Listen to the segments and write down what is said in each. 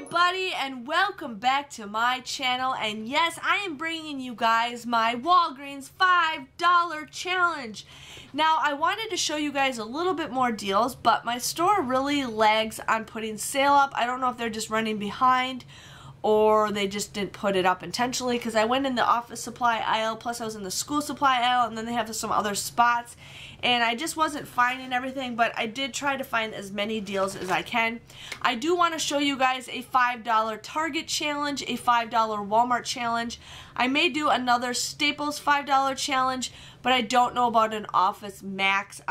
everybody, and welcome back to my channel. And yes, I am bringing you guys my Walgreens $5 challenge. Now, I wanted to show you guys a little bit more deals, but my store really lags on putting sale up. I don't know if they're just running behind or they just didn't put it up intentionally, because I went in the office supply aisle, plus I was in the school supply aisle, and then they have some other spots, and I just wasn't finding everything, but I did try to find as many deals as I can. I do want to show you guys a $5 Target challenge, a $5 Walmart challenge. I may do another Staples $5 challenge, but I don't know about an Office Max.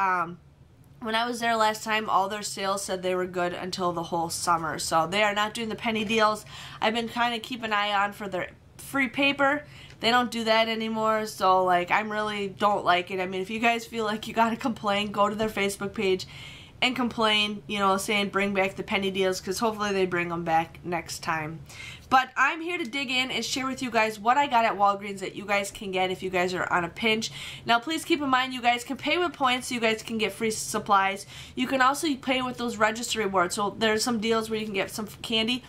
When I was there last time, all their sales said they were good until the whole summer. So they are not doing the penny deals. I've been kind of keeping an eye on for their free paper. They don't do that anymore. So, like, I really don't like it. I mean, if you guys feel like you got to complain, go to their Facebook page and complain, you know, saying bring back the penny deals, because hopefully they bring them back next time. But I'm here to dig in and share with you guys what I got at Walgreens that you guys can get if you guys are on a pinch. Now, please keep in mind, you guys can pay with points so you guys can get free supplies. You can also pay with those register rewards. So there's some deals where you can get some candy,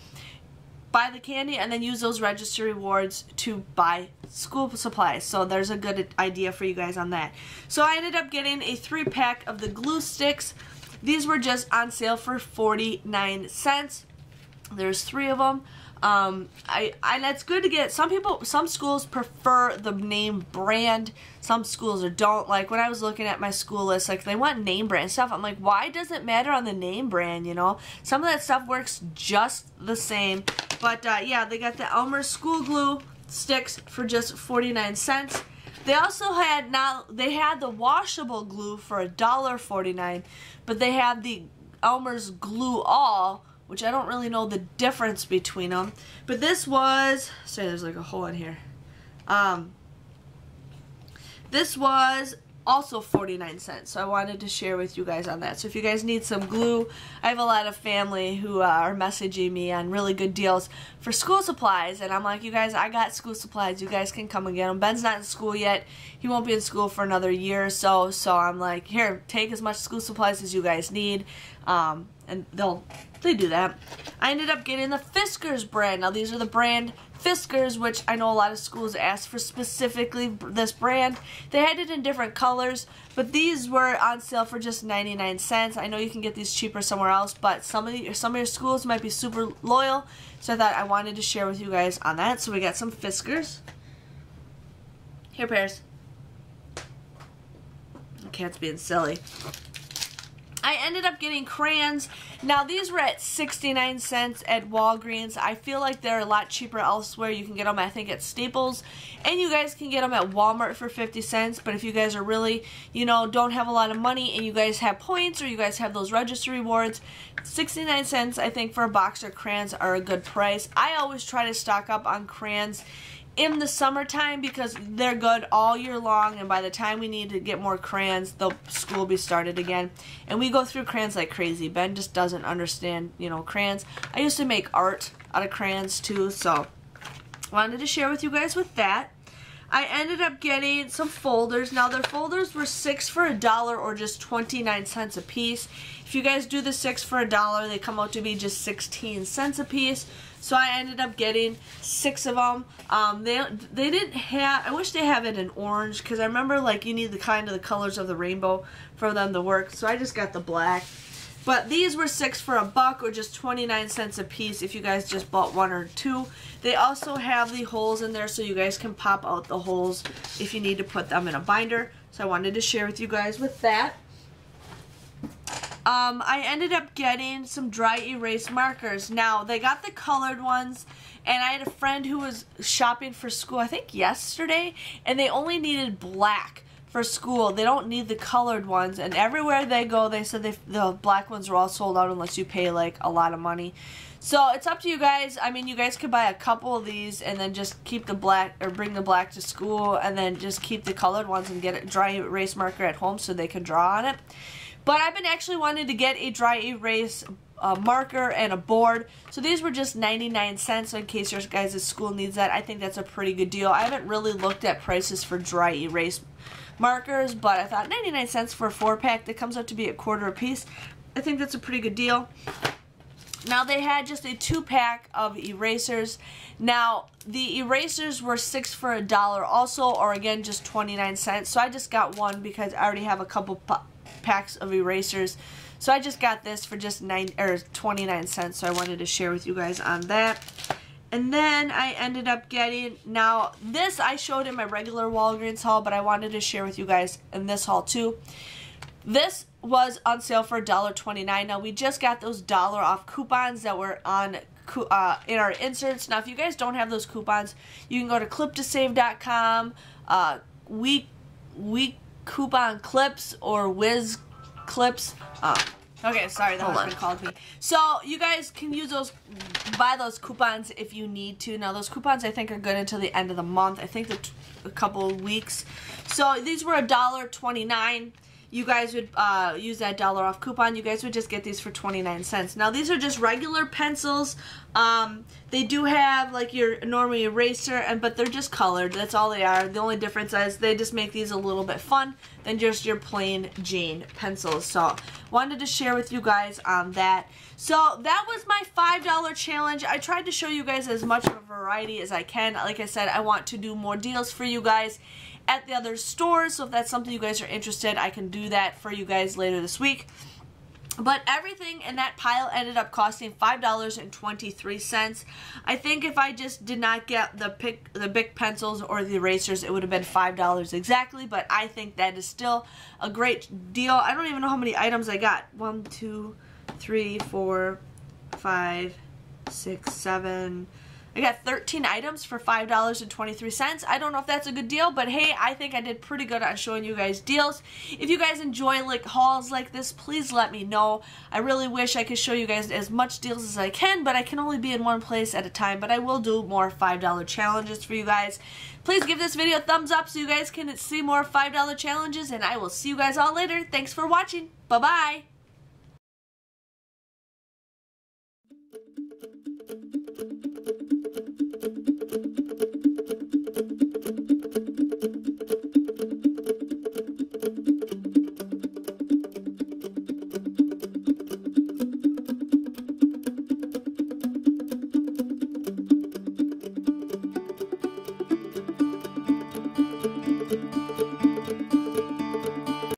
buy the candy, and then use those register rewards to buy school supplies. So there's a good idea for you guys on that. So I ended up getting a 3-pack of the glue sticks. These were just on sale for 49 cents. There's 3 of them. And it's good to get. Some schools prefer the name brand. Some schools don't. Like, when I was looking at my school list, like, they want name brand stuff. I'm like, why does it matter on the name brand, you know? Some of that stuff works just the same. But, yeah, they got the Elmer school glue sticks for just 49 cents. They also had, they had the washable glue for $1.49, but they had the Elmer's Glue All, which I don't really know the difference between them. But this was, sorry, there's like a hole in here. This was also 49 cents, so I wanted to share with you guys on that. So if you guys need some glue, I have a lot of family who are messaging me on really good deals for school supplies, and I'm like, you guys, I got school supplies. You guys can come and get them. Ben's not in school yet. He won't be in school for another year or so, so I'm like, here, take as much school supplies as you guys need, and they do that. I ended up getting the Fiskars brand. Now, these are the brand Fiskars, which I know a lot of schools asked for specifically this brand. They had it in different colors, but these were on sale for just 99 cents. I know you can get these cheaper somewhere else, but some of your schools might be super loyal, so I thought I wanted to share with you guys on that. So we got some Fiskars. Here, Pears. The cat's being silly. I ended up getting crayons. Now, these were at 69 cents at Walgreens. I feel like they're a lot cheaper elsewhere. You can get them, I think, at Staples, and you guys can get them at Walmart for 50 cents. But if you guys are really, you know, don't have a lot of money and you guys have points or you guys have those register rewards, 69 cents, I think, for a box of crayons are a good price. I always try to stock up on crayons in the summertime because they're good all year long, and by the time we need to get more crayons, the school will be started again. And we go through crayons like crazy. Ben just doesn't understand, you know, crayons. I used to make art out of crayons too, so wanted to share with you guys with that. I ended up getting some folders. Now, their folders were 6 for $1 or just 29 cents a piece. If you guys do the 6 for $1, they come out to be just 16 cents a piece. So I ended up getting 6 of them. They didn't have, I wish they have it in orange, because I remember, like, you need the kind of the colors of the rainbow for them to work. So I just got the black. But these were 6 for $1 or just 29 cents a piece if you guys just bought 1 or 2. They also have the holes in there so you guys can pop out the holes if you need to put them in a binder. So I wanted to share with you guys with that. I ended up getting some dry erase markers. Now, they got the colored ones, and I had a friend who was shopping for school, I think yesterday, and they only needed black for school. They don't need the colored ones, and everywhere they go, they said the black ones are all sold out unless you pay, like, a lot of money. So it's up to you guys. I mean, you guys could buy a couple of these and then just keep the black, or bring the black to school, and then just keep the colored ones and get a dry erase marker at home so they can draw on it. But I've been actually wanting to get a dry erase marker and a board. So these were just 99 cents, so in case your guys' school needs that. I think that's a pretty good deal. I haven't really looked at prices for dry erase markers, but I thought 99 cents for a 4-pack that comes out to be $1.25 a piece. I think that's a pretty good deal. Now they had just a 2-pack of erasers. Now the erasers were 6 for $1 also, or again just 29 cents. So I just got one because I already have a couple packs of erasers. So I just got this for just 29 cents. So I wanted to share with you guys on that. And then I ended up getting, now this I showed in my regular Walgreens haul, but I wanted to share with you guys in this haul too. This was on sale for $1.29. Now we just got those $1 off coupons that were on in our inserts. Now if you guys don't have those coupons, you can go to clip2save.com, week coupon clips or whiz clips. Okay, sorry, the husband called me. So you guys can use those, buy those coupons if you need to. Now those coupons I think are good until the end of the month. I think they're a couple of weeks. So these were $1.29. You guys would use that $1 off coupon. You guys would just get these for 29 cents. Now these are just regular pencils. They do have like your normal eraser, but they're just colored. That's all they are. The only difference is they just make these a little bit fun than just your plain Jane pencils. So wanted to share with you guys on that. So that was my $5 challenge. I tried to show you guys as much of a variety as I can. Like I said, I want to do more deals for you guys at the other stores, so if that's something you guys are interested, I can do that for you guys later this week. But everything in that pile ended up costing $5.23. I think if I just did not get the big pencils or the erasers, it would have been $5 exactly, but I think that is still a great deal. I don't even know how many items I got. 1, 2, 3, 4, 5, 6, 7... I got 13 items for $5.23. I don't know if that's a good deal, but hey, I think I did pretty good on showing you guys deals. If you guys enjoy like hauls like this, please let me know. I really wish I could show you guys as much deals as I can, but I can only be in one place at a time, but I will do more $5 challenges for you guys. Please give this video a thumbs up so you guys can see more $5 challenges, and I will see you guys all later. Thanks for watching. Bye-bye.